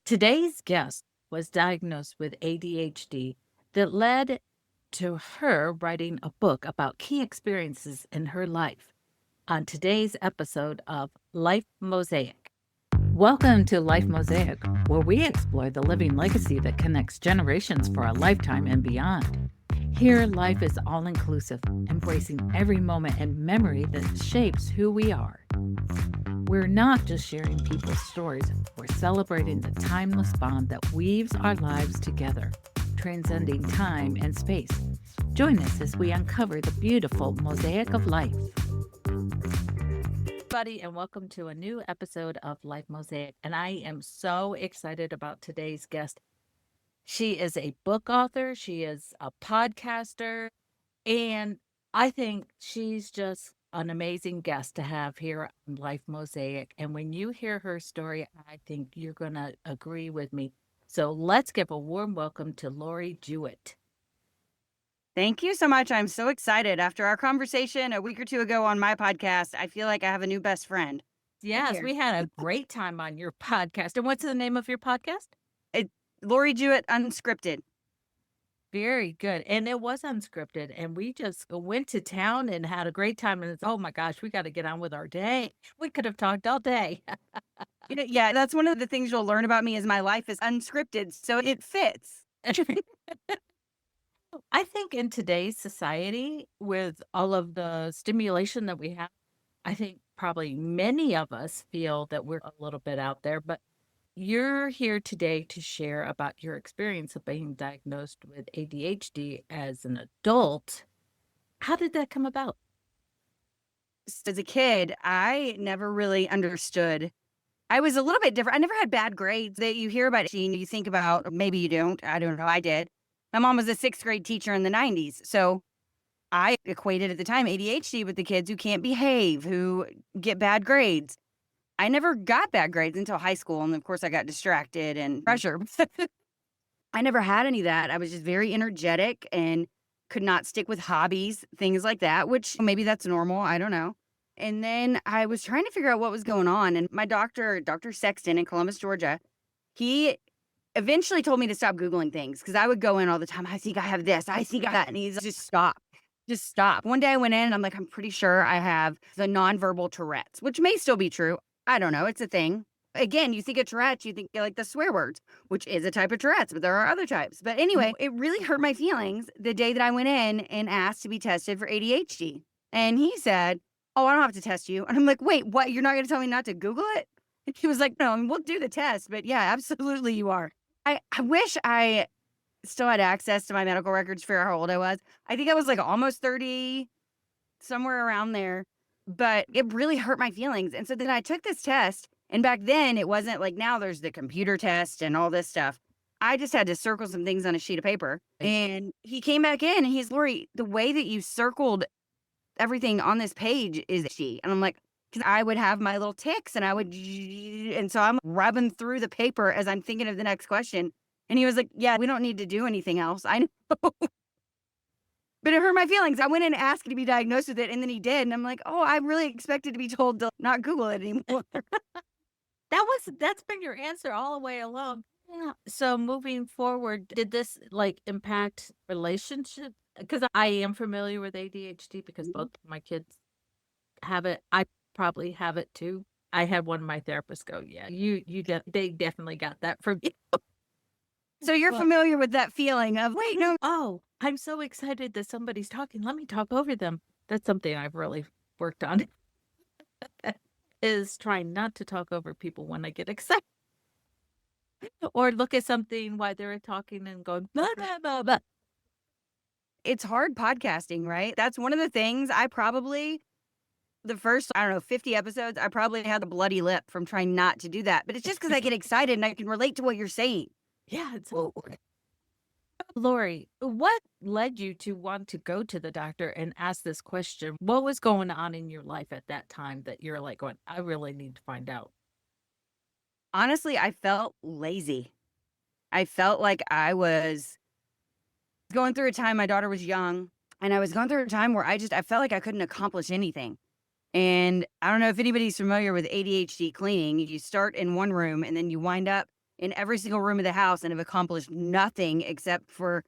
Today's guest was diagnosed with ADHD that led to her writing a book about key experiences in her life on today's episode of Life Mosaic. Welcome to Life Mosaic, where we explore the living legacy that connects generations for a lifetime and beyond. Here, life is all inclusive, embracing every moment and memory that shapes who we are. We're not just sharing people's stories, we're celebrating the timeless bond that weaves our lives together, transcending time and space. Join us as we uncover the beautiful mosaic of life. Buddy, and welcome to a new episode of Life Mosaic. And I am so excited about today's guest. She is a book author, she is a podcaster, and I think she's just an amazing guest to have here on Life Mosaic. And when you hear her story, I think you're going to agree with me. So let's give a warm welcome to Lori Jewett. Thank you so much. I'm so excited. After our conversation a week or two ago on my podcast, I feel like I have a new best friend. Yes, we had a great time on your podcast. And what's the name of your podcast? Lori Jewett, Unscripted. Very good. And it was unscripted. And we just went to town and had a great time. And it's, oh my gosh, we got to get on with our day. We could have talked all day. Yeah, that's one of the things you'll learn about me is my life is unscripted, so it fits. I think in today's society, with all of the stimulation that we have, I think probably many of us feel that we're a little bit out there, but you're here today to share about your experience of being diagnosed with ADHD as an adult. How did that come about? As a kid, I never really understood. I was a little bit different. I never had bad grades that you hear about. You think about, maybe you don't. I don't know. I did. My mom was a sixth grade teacher in the 90s. So I equated at the time ADHD with the kids who can't behave, who get bad grades. I never got bad grades until high school. And of course, I got distracted and pressure. I never had any of that. I was just very energetic and could not stick with hobbies, things like that, which maybe that's normal. I don't know. And then I was trying to figure out what was going on. And my doctor, Dr. Sexton in Columbus, Georgia, he eventually told me to stop Googling things because I would go in all the time. I think I have this. I think I have that. And he's just stop. Just stop. One day I went in and I'm like, I'm pretty sure I have the nonverbal Tourette's, which may still be true. I don't know. It's a thing. Again, you think of Tourette's, you think like the swear words, which is a type of Tourette's, but there are other types. But anyway, it really hurt my feelings the day that I went in and asked to be tested for ADHD. And he said, oh, I don't have to test you. And I'm like, wait, what? You're not going to tell me not to Google it? And he was like, no, we'll do the test. But yeah, absolutely you are. I wish I still had access to my medical records for how old I was. I think I was like almost 30, somewhere around there. But it really hurt my feelings. And so then I took this test. And back then, it wasn't like now there's the computer test and all this stuff. I just had to circle some things on a sheet of paper. And he came back in and he's, Lori, the way that you circled everything on this page is she. And I'm like, because I would have my little ticks and I would, and so I'm rubbing through the paper as I'm thinking of the next question. And he was like, yeah, we don't need to do anything else. I know. But it hurt my feelings. I went in and asked to be diagnosed with it, and then he did. And I'm like, oh, I really expected to be told to not Google it anymore. That's been your answer all the way along. Yeah. So moving forward, did this like impact relationship? Because I am familiar with ADHD because both of my kids have it. I probably have it too. I had one of my therapists go, yeah, they definitely got that from you. So you're familiar with that feeling of, wait, no. Oh, I'm so excited that somebody's talking. Let me talk over them. That's something I've really worked on. Is trying not to talk over people when I get excited. Or look at something while they're talking and going, blah, blah, blah, blah. It's hard podcasting, right? That's one of the things the first, 50 episodes, I probably had the bloody lip from trying not to do that. But it's just because I get excited and I can relate to what you're saying. Yeah. Lori, what led you to want to go to the doctor and ask this question? What was going on in your life at that time that you're like going, I really need to find out? Honestly, I felt lazy. I felt like I was going through a time, my daughter was young, and I was going through a time where I felt like I couldn't accomplish anything. And I don't know if anybody's familiar with ADHD cleaning. You start in one room and then you wind up in every single room of the house and have accomplished nothing except for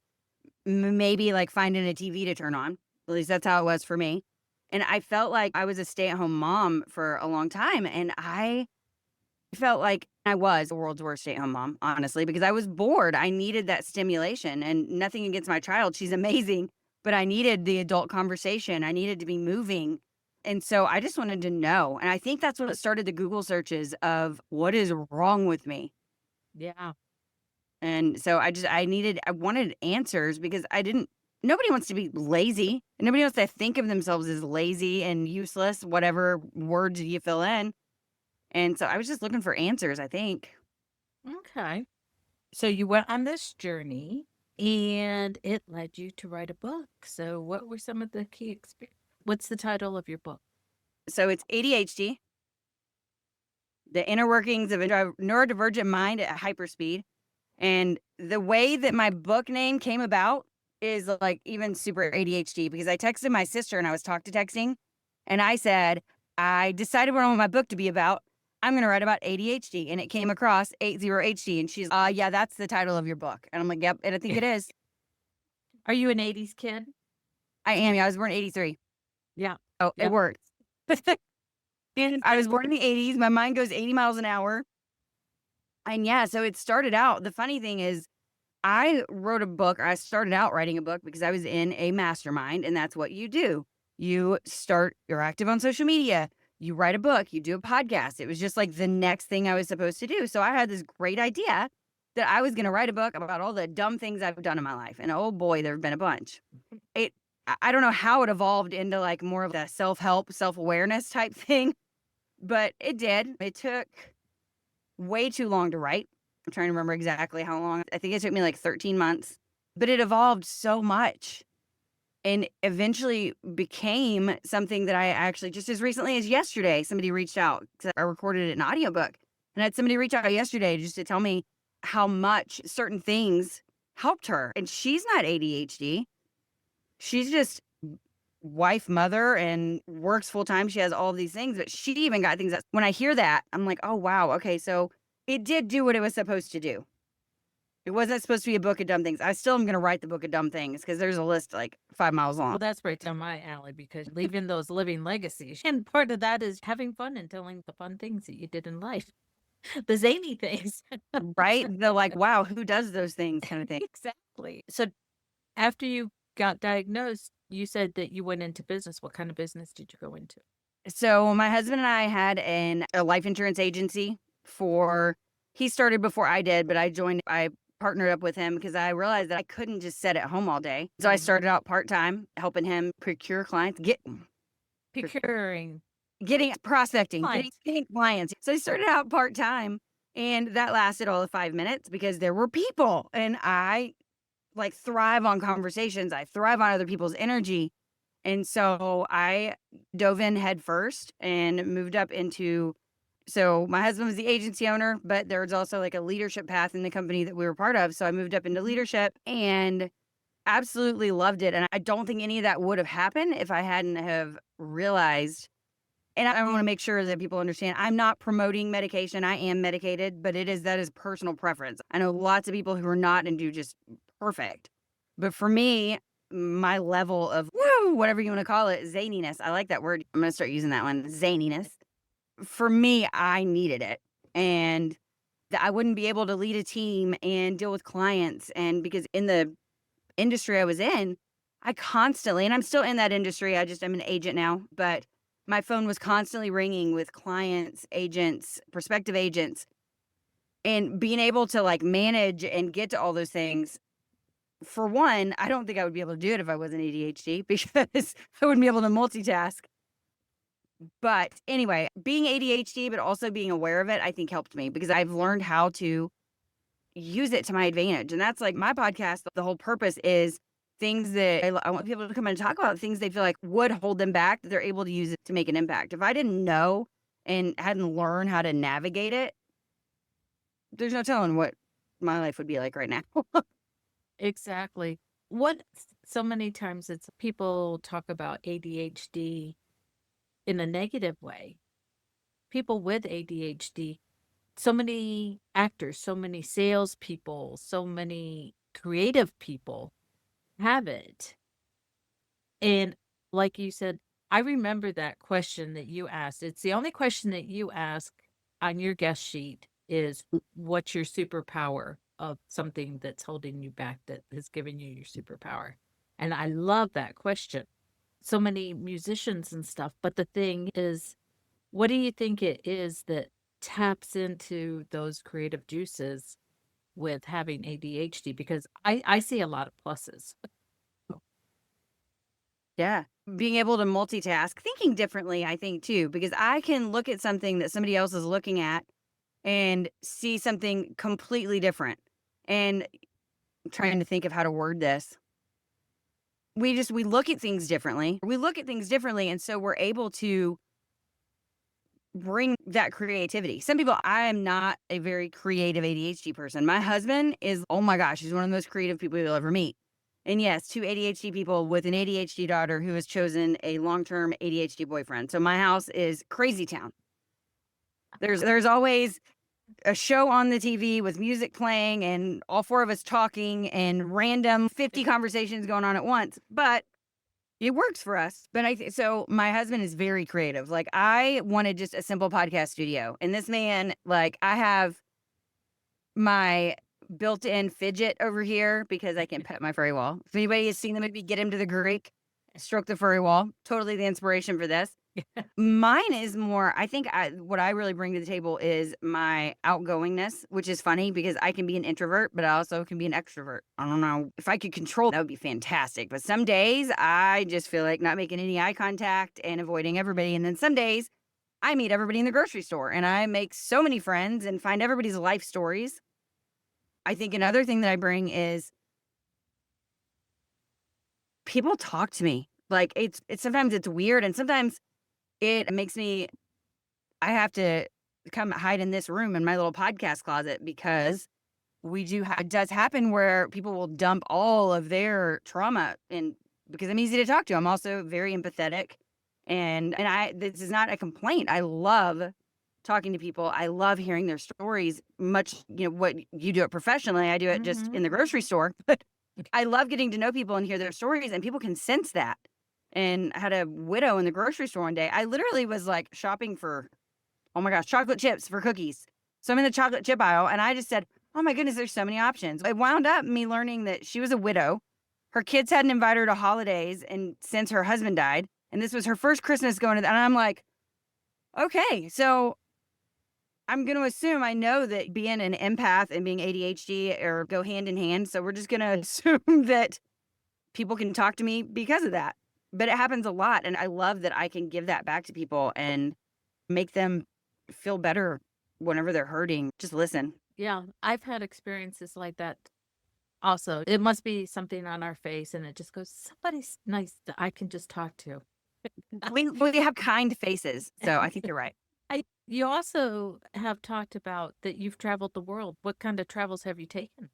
maybe like finding a TV to turn on. At least that's how it was for me. And I felt like I was a stay-at-home mom for a long time. And I felt like I was the world's worst stay-at-home mom, honestly, because I was bored. I needed that stimulation, and nothing against my child. She's amazing, but I needed the adult conversation. I needed to be moving. And so I just wanted to know. And I think that's what started the Google searches of what is wrong with me. Yeah. And so I wanted answers because nobody wants to be lazy. And nobody wants to think of themselves as lazy and useless, whatever words you fill in. And so I was just looking for answers, I think. Okay. So you went on this journey and it led you to write a book. So what were some of the key What's the title of your book? So it's ADHD, the inner workings of a neurodivergent mind at hyperspeed. And the way that my book name came about is like even super ADHD because I texted my sister and I was talk to texting and I said, I decided what I want my book to be about. I'm going to write about ADHD. And it came across 80HD. And she's, yeah, that's the title of your book. And I'm like, yep. And I think it is. Are you an 80s kid? I am. Yeah, I was born in 83. Yeah. Oh, Yeah. it works. And I was born in the 80s. My mind goes 80 miles an hour. And yeah, so it started out. The funny thing is, I wrote a book, or I started out writing a book because I was in a mastermind, and that's what you do. You're active on social media, you write a book, you do a podcast. It was just like the next thing I was supposed to do. So I had this great idea that I was going to write a book about all the dumb things I've done in my life. And oh boy, there have been a bunch. I don't know how it evolved into like more of a self-help, self-awareness type thing, but it did. It took way too long to write. I'm trying to remember exactly how long. I think it took me like 13 months, but it evolved so much and eventually became something that I actually just as recently as yesterday, somebody reached out because I recorded an audiobook and I had somebody reach out yesterday just to tell me how much certain things helped her. And she's not ADHD. She's just wife, mother, and works full time. She has all of these things, but she even got things that when I hear that, I'm like, oh, wow. Okay. So it did do what it was supposed to do. It wasn't supposed to be a book of dumb things. I still am going to write the book of dumb things because there's a list like 5 miles long. Well, that's right down my alley because leaving those living legacies. And part of that is having fun and telling the fun things that you did in life, the zany things. Right? The like, wow, who does those things kind of thing. Exactly. So after you got diagnosed, you said that you went into business. What kind of business did you go into? So my husband and I had a life insurance agency he started before I did, but I partnered up with him because I realized that I couldn't just sit at home all day. So I started out part-time helping him procure clients, Procuring. getting prospecting, Clients. getting clients. So I started out part-time and that lasted all of 5 minutes because there were people and I like thrive on conversations. I thrive on other people's energy. And so I dove in head first and moved up into. So my husband was the agency owner, but there was also like a leadership path in the company that we were part of. So I moved up into leadership and absolutely loved it. And I don't think any of that would have happened if I hadn't have realized. And I want to make sure that people understand I'm not promoting medication. I am medicated, but that is personal preference. I know lots of people who are not and do just perfect. But for me, my level of woo, whatever you want to call it, zaniness. I like that word. I'm going to start using that one, zaniness. For me, I needed it. And I wouldn't be able to lead a team and deal with clients. And because in the industry I was in, I constantly, and I'm still in that industry, I'm an agent now, but my phone was constantly ringing with clients, agents, prospective agents, and being able to like manage and get to all those things. For one, I don't think I would be able to do it if I wasn't ADHD because I wouldn't be able to multitask. But anyway, being ADHD, but also being aware of it, I think helped me because I've learned how to use it to my advantage. And that's like my podcast. The whole purpose is things that I want people to come and talk about, things they feel like would hold them back, that they're able to use it to make an impact. If I didn't know and hadn't learned how to navigate it, there's no telling what my life would be like right now. Exactly. So many times it's people talk about ADHD in a negative way. People with ADHD so many actors, so many salespeople, so many creative people have it. And like you said, I remember that question that you asked. It's the only question that you ask on your guest sheet is what's your superpower of something that's holding you back that has given you your superpower? And I love that question. So many musicians and stuff, but the thing is, what do you think it is that taps into those creative juices with having ADHD? Because I see a lot of pluses. Yeah. Being able to multitask, thinking differently, I think too, because I can look at something that somebody else is looking at and see something completely different. And I'm trying to think of how to word this. We look at things differently. We look at things differently. And so we're able to bring that creativity. Some people, I am not a very creative ADHD person. My husband is, oh my gosh, he's one of the most creative people you'll ever meet. And yes, two ADHD people with an ADHD daughter who has chosen a long-term ADHD boyfriend. So my house is crazy town. There's always a show on the TV with music playing and all four of us talking and random 50 conversations going on at once. But it works for us. But so my husband is very creative. Like I wanted just a simple podcast studio. And this man, like I have my built-in fidget over here because I can pet my furry wall. If anybody has seen the movie Get Him to the Greek, stroke the furry wall. Totally the inspiration for this. Mine is more, I think what I really bring to the table is my outgoingness, which is funny because I can be an introvert, but I also can be an extrovert. I don't know if I could control that would be fantastic. But some days I just feel like not making any eye contact and avoiding everybody. And then some days I meet everybody in the grocery store and I make so many friends and find everybody's life stories. I think another thing that I bring is people talk to me. Like it's sometimes it's weird and sometimes it makes me I have to come hide in this room in my little podcast closet because it does happen where people will dump all of their trauma and because I'm easy to talk to. I'm also very empathetic and this is not a complaint. I love talking to people. I love hearing their stories much, what you do it professionally. I do it just in the grocery store, but I love getting to know people and hear their stories and people can sense that. And I had a widow in the grocery store one day. I literally was like shopping for, oh my gosh, chocolate chips for cookies. So I'm in the chocolate chip aisle and I just said, oh my goodness, there's so many options. It wound up me learning that she was a widow. Her kids hadn't invited her to holidays and since her husband died. And this was her first Christmas going to that. And I'm like, okay, so I'm going to assume I know that being an empath and being ADHD or go hand in hand. So we're just going to assume that people can talk to me because of that. But it happens a lot. And I love that I can give that back to people and make them feel better whenever they're hurting. Just listen. Yeah, I've had experiences like that also. It must be something on our face and it just goes, somebody's nice that I can just talk to. We have kind faces. So I think you're right. You also have talked about that you've traveled the world. What kind of travels have you taken?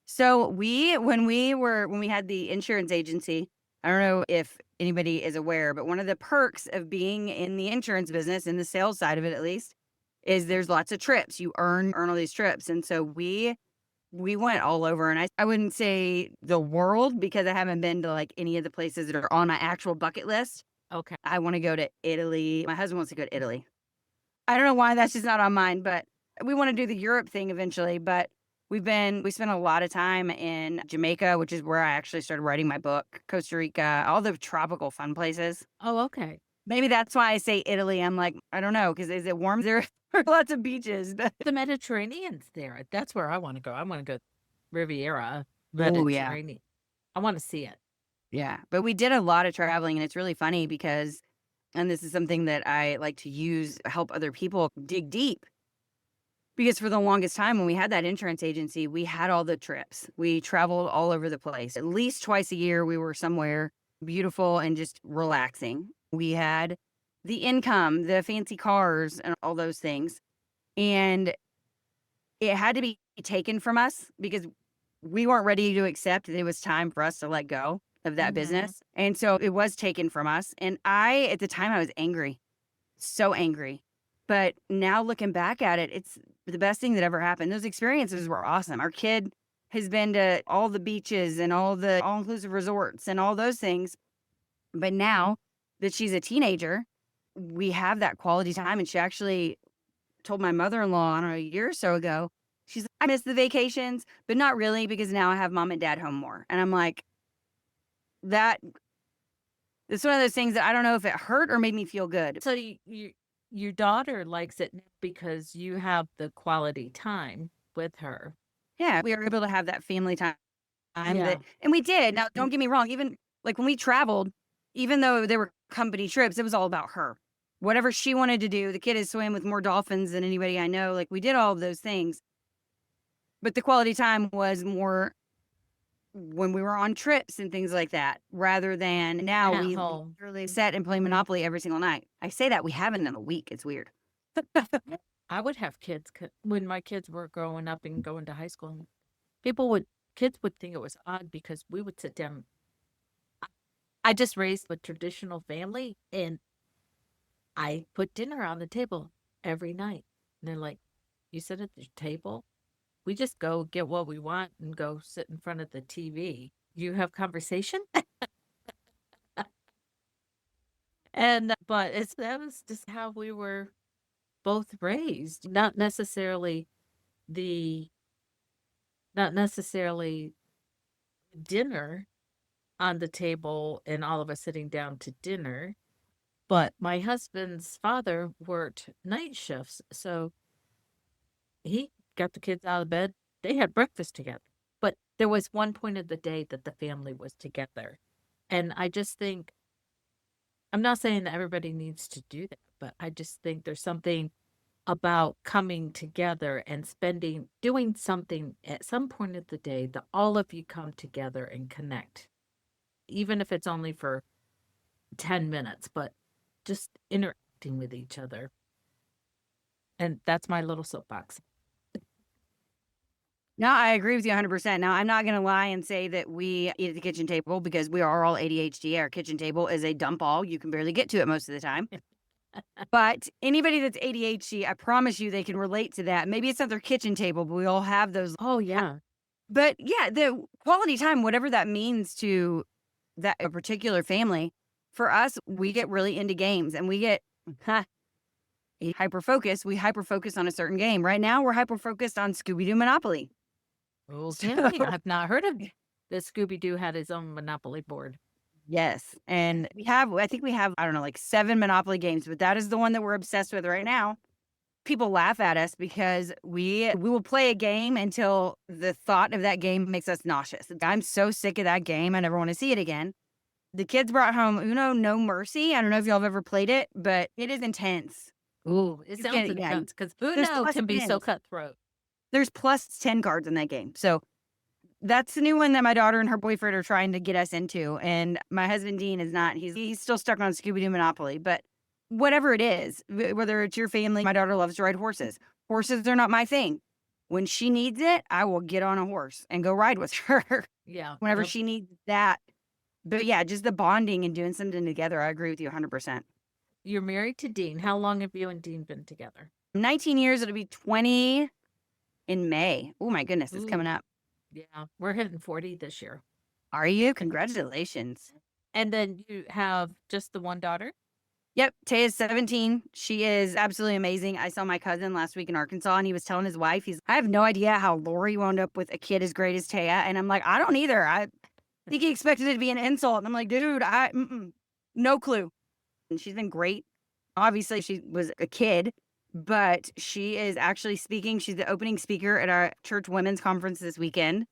So when we had the insurance agency, I don't know if anybody is aware, but one of the perks of being in the insurance business, in the sales side of it at least, is there's lots of trips. You earn all these trips. And so we went all over and I wouldn't say the world because I haven't been to like any of the places that are on my actual bucket list. Okay. I want to go to Italy. My husband wants to go to Italy. I don't know why that's just not on mine, but we want to do the Europe thing eventually. But we spent a lot of time in Jamaica, which is where I actually started writing my book, Costa Rica, all the tropical fun places. Oh, okay. Maybe that's why I say Italy. I'm like, I don't know, because is it warm there? There are lots of beaches. The Mediterranean's there. That's where I want to go. I want to go Riviera, Oh, yeah. Mediterranean. I want to see it. Yeah. But we did a lot of traveling, and it's really funny because, and this is something that I like to use, help other people dig deep. Because for the longest time, when we had that insurance agency, we had all the trips. We traveled all over the place. At least twice a year, we were somewhere beautiful and just relaxing. We had the income, the fancy cars, and all those things. And it had to be taken from us because we weren't ready to accept that it was time for us to let go of that business. And so it was taken from us. And at the time, I was angry, so angry. But now looking back at it, it's the best thing that ever happened. Those experiences were awesome. Our kid has been to all the beaches and all the all-inclusive resorts and all those things. But now that she's a teenager, we have that quality time. And she actually told my mother-in-law, I don't know, a year or so ago, she's like, I miss the vacations, but not really because now I have mom and dad home more. And I'm like, that it's one of those things that I don't know if it hurt or made me feel good. So your daughter likes it because you have the quality time with her. Yeah, we were able to have that family time Yeah. that and we did. Now, don't get me wrong, even like when we traveled, even though they were company trips, it was all about her. Whatever she wanted to do, the kid has swam with more dolphins than anybody I know. Like we did all of those things, but the quality time was more when we were on trips and things like that, rather than now At we home. literally sit and play Monopoly every single night. I say that we haven't in a week. It's weird. I would have kids when my kids were growing up and going to high school. People would kids would think it was odd because we would sit down. I just raised a traditional family and I put dinner on the table every night. And they're like, "You sit at the table? We just go get what we want and go sit in front of the TV. You have conversation?" And but it's that was just how we were both raised. The not necessarily dinner on the table and all of us sitting down to dinner, but my husband's father worked night shifts, so he got the kids out of bed. They had breakfast together. But there was one point of the day that the family was together. And I just think I'm not saying that everybody needs to do that, but I just think there's something about coming together and doing something at some point of the day that all of you come together and connect, even if it's only for 10 minutes, but just interacting with each other. And that's my little soapbox. No, I agree with you 100%. Now, I'm not going to lie and say that we eat at the kitchen table because we are all ADHD. Our kitchen table is a dump all. You can barely get to it most of the time. But anybody that's ADHD, I promise you they can relate to that. Maybe it's not their kitchen table, but we all have those. Oh, yeah. But yeah, the quality time, whatever that means to that a particular family, for us, we get really into games and we get hyper focused. We hyper focus on a certain game. Right now, we're hyper focused on Scooby Doo Monopoly. Okay. I've not heard of that Scooby Doo had his own Monopoly board. Yes, and I think we have, I don't know, like 7 Monopoly games, but that is the one that we're obsessed with right now. People laugh at us because we will play a game until the thought of that game makes us nauseous. I'm so sick of that game, I never wanna see it again. The kids brought home Uno No Mercy. I don't know if y'all have ever played it, but it is intense. Ooh, it You sounds can yeah, intense because there's Uno plus can be so 10s. cutthroat. There's plus 10 cards in that game, so that's the new one that my daughter and her boyfriend are trying to get us into, and my husband, Dean, is not. He's still stuck on Scooby-Doo Monopoly, but whatever it is, whether it's your family, my daughter loves to ride horses. Horses are not my thing. When she needs it, I will get on a horse and go ride with her Yeah. whenever Yep. she needs that. But yeah, just the bonding and doing something together, I agree with you 100%. You're married to Dean. How long have you and Dean been together? 19 years, it'll be 20 in May. Oh my goodness, it's coming Ooh, up. yeah. We're hitting 40 this year. Are you? Congratulations. And then you have just the one daughter? Yep, Tay is 17. She is absolutely amazing. I saw my cousin last week in Arkansas and he was telling his wife, I have no idea how Lori wound up with a kid as great as Taya. And I'm like, I don't either. I think he expected it to be an insult. And I'm like, dude, no clue. And she's been great. Obviously, she was a kid, but she is actually speaking. She's the opening speaker at our church women's conference this weekend.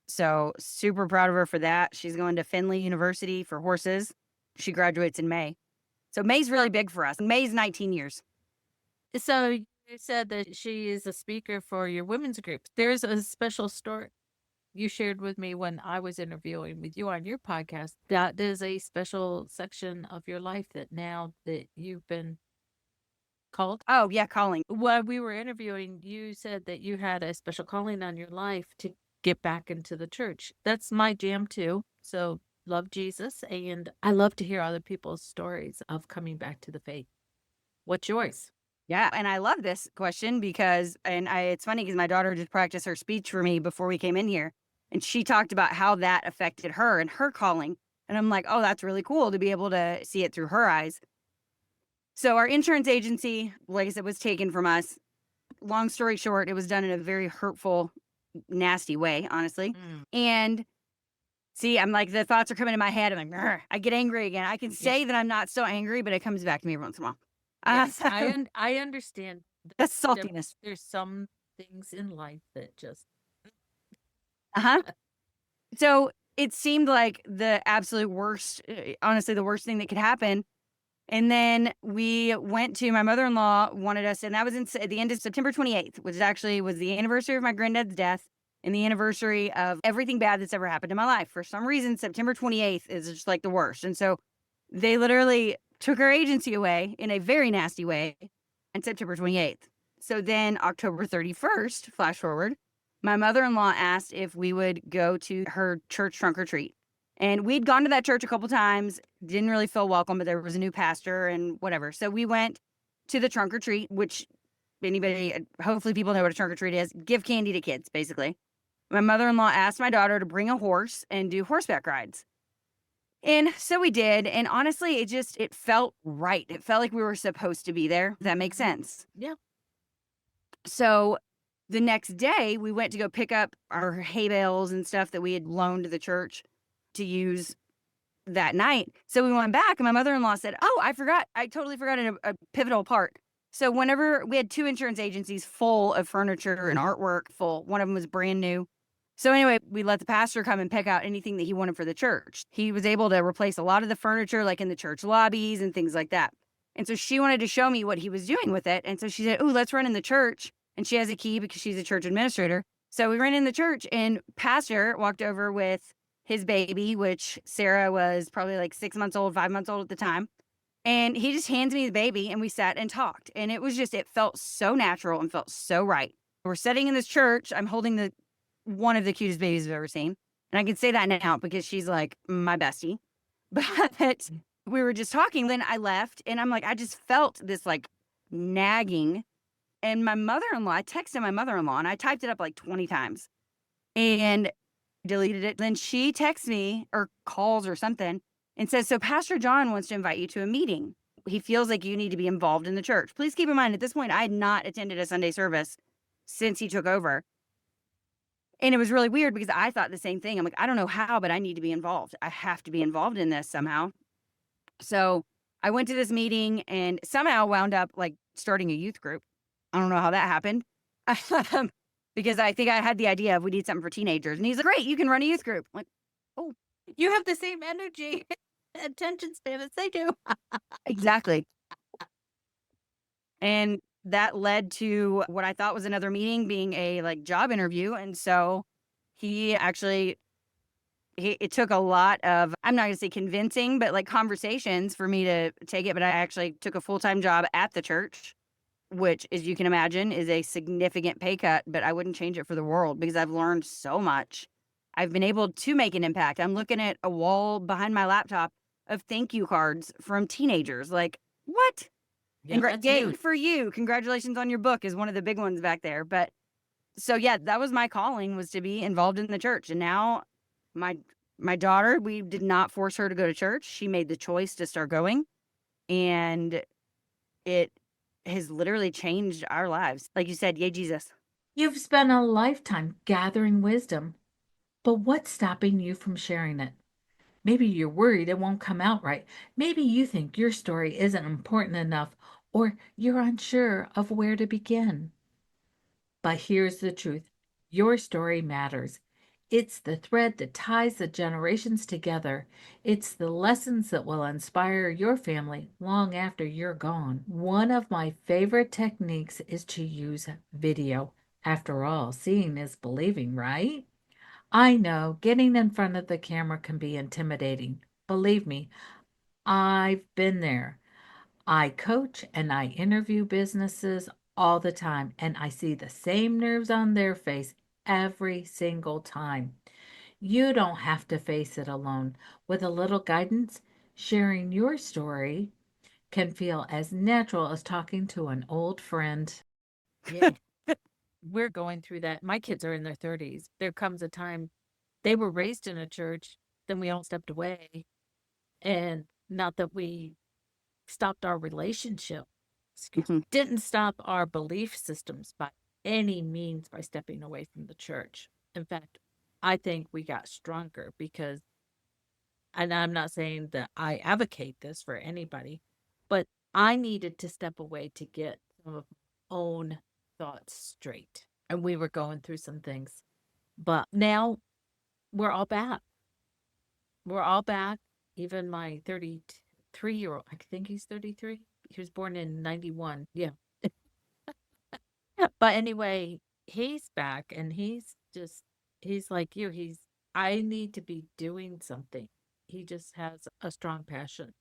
So super proud of her for that. She's going to Findlay University for horses. She graduates in May. So May's really big for us. May's 19 years. So you said that she is a speaker for your women's group. There's a special story you shared with me when I was interviewing with you on your podcast. That is a special section of your life that now that you've been called. Oh, yeah, calling. While we were interviewing, you said that you had a special calling on your life to get back into the church. That's my jam too. So love Jesus. And I love to hear other people's stories of coming back to the faith. What's yours? Yeah, and I love this question because it's funny because my daughter just practiced her speech for me before we came in here, and she talked about how that affected her and her calling, and I'm like, "Oh, that's really cool to be able to see it through her eyes." So our insurance agency, like I said, was taken from us. Long story short, it was done in a very hurtful, nasty way, honestly. Mm, And see, I'm like, the thoughts are coming in my head. I'm like, "Grr," I get angry again. I can yeah. say that I'm not so angry, but it comes back to me every once in a while. Yes, So I understand that's that saltiness. there's some things in life that just Uh huh. So it seemed like the absolute worst, honestly, the worst thing that could happen. And then we went to my mother-in-law wanted us, and that was at the end of September 28th, which actually was the anniversary of my granddad's death and the anniversary of everything bad that's ever happened in my life. For some reason, September 28th is just like the worst. And so they literally took our agency away in a very nasty way on September 28th. So then October 31st, flash forward, my mother-in-law asked if we would go to her church trunk or treat. And we'd gone to that church a couple times, didn't really feel welcome, but there was a new pastor and whatever. So we went to the trunk or treat, which anybody, hopefully people know what a trunk or treat is. Give candy to kids, basically. My mother-in-law asked my daughter to bring a horse and do horseback rides. And so we did. And honestly, it felt right. It felt like we were supposed to be there. If that makes Mhm. sense. Yeah. So the next day, we went to go pick up our hay bales and stuff that we had loaned to the church to use that night. So we went back, and my mother-in-law said, "Oh, I forgot. I totally forgot a pivotal part." So whenever we had 2 insurance agencies full of furniture and artwork, full. One of them was brand new. So anyway, we let the pastor come and pick out anything that he wanted for the church. He was able to replace a lot of the furniture, like in the church lobbies and things like that. And so she wanted to show me what he was doing with it. And so she said, "Oh, let's run in the church." And she has a key because she's a church administrator. So we ran in the church, and pastor walked over with his baby, which Sarah was probably like 6 months old, 5 months old at the time. And he just hands me the baby, and we sat and talked. And it felt so natural and felt so right. We're sitting in this church. I'm holding one of the cutest babies I've ever seen. And I can say that now because she's like my bestie. But we were just talking. Then I left, and I'm like, I just felt this like nagging. And my mother in law, I texted my mother in law, and I typed it up like 20 times. And deleted it. Then she texts me or calls or something and says, "So Pastor John wants to invite you to a meeting. He feels like you need to be involved in the church." Please keep in mind, at this point, I had not attended a Sunday service since he took over. And it was really weird because I thought the same thing. I'm like, I don't know how, but I need to be involved. I have to be involved in this somehow. So I went to this meeting and somehow wound up like starting a youth group. I don't know how that happened. Because I think I had the idea of we need something for teenagers. And he's like, "Great, you can run a youth group." I'm like, "Oh, You have the same energy, attention span as they do. exactly. And that led to what I thought was another meeting being a like job interview. And so he actually it took a lot of, I'm not gonna say convincing, but like conversations for me to take it. But I actually took a full-time job at the church, which, as you can imagine, is a significant pay cut, but I wouldn't change it for the world because I've learned so much. I've been able to make an impact. I'm looking at a wall behind my laptop of thank you cards from teenagers. Like, what? Yeah, that's Yay huge. for you. Congratulations on your book is one of the big ones back there. But so yeah, that was my calling, was to be involved in the church. And now my my daughter, we did not force her to go to church. She made the choice to start going. And it has literally changed our lives. Like you said, yay, Jesus. You've spent a lifetime gathering wisdom, but what's stopping you from sharing it? Maybe you're worried it won't come out right. Maybe you think your story isn't important enough, or you're unsure of where to begin. But here's the truth: your story matters. It's the thread that ties the generations together. It's the lessons that will inspire your family long after you're gone. One of my favorite techniques is to use video. After all, seeing is believing, right? I know getting in front of the camera can be intimidating. Believe me, I've been there. I coach and I interview businesses all the time, and I see the same nerves on their face every single time. You don't have to face it alone. With a little guidance, sharing your story can feel as natural as talking to an old friend. Yeah, we're going through that. My kids are in their 30s. There comes a time they were raised in a church, then we all stepped away. And not that we stopped our relationship, Mhm. didn't stop our belief systems by any means by stepping away from the church. In fact, I think we got stronger because, and I'm not saying that I advocate this for anybody, but I needed to step away to get some of my own thoughts straight. And we were going through some things. But now we're all back. We're all back. Even my 33-year-old, I think he's 33. He was born in 91. Yeah. But anyway, he's back and he's like you. I need to be doing something. He just has a strong passion.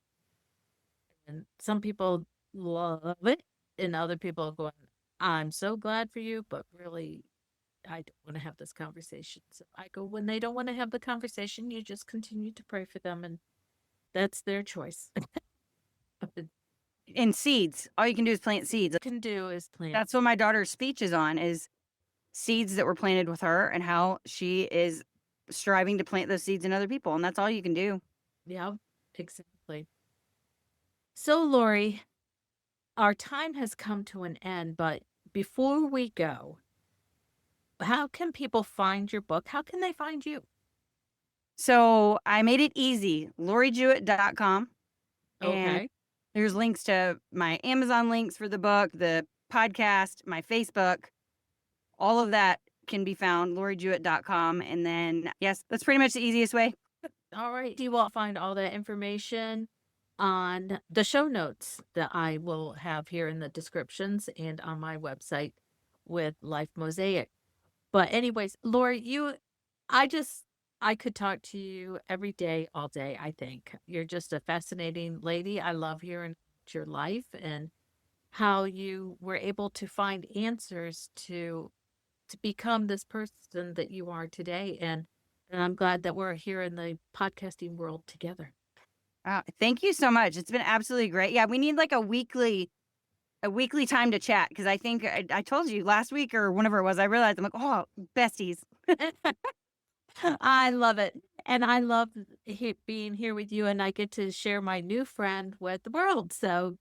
And some people love it, and other people are going, I'm so glad for you, but really, I don't want to have this conversation. So I go, when they don't want to have the conversation, you just continue to pray for them, and that's their choice. What And seeds. All you can do is plant seeds. you can do is plant. That's what my daughter's speech is on, is seeds that were planted with her and how she is striving to plant those seeds in other people, and that's all you can do. Yeah, exactly. So, Lori, our time has come to an end, but before we go, how can people find your book? How can they find you? So, I made it easy, LoriJewett.com, and Okay. there's links to my Amazon links for the book, the podcast, my Facebook, all of that can be found, LoriJewett.com, and then, yes, that's pretty much the easiest way. All right. You will find all that information on the show notes that I will have here in the descriptions and on my website with Life Mosaic. But anyways, Lori, I just, I could talk to you every day, all day, I think. You're just a fascinating lady. I love hearing about your life and how you were able to find answers to become this person that you are today. And I'm glad that we're here in the podcasting world together. Thank you so much. It's been absolutely great. Yeah, we need like a weekly time to chat, because I think I told you last week or whenever it was, I realized I'm like, oh, besties. I love it. And I love being here with you, and I get to share my new friend with the world. So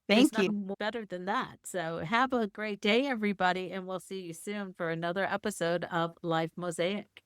there's Thank you. nothing better than that. So have a great day, everybody, and we'll see you soon for another episode of Life Mosaic.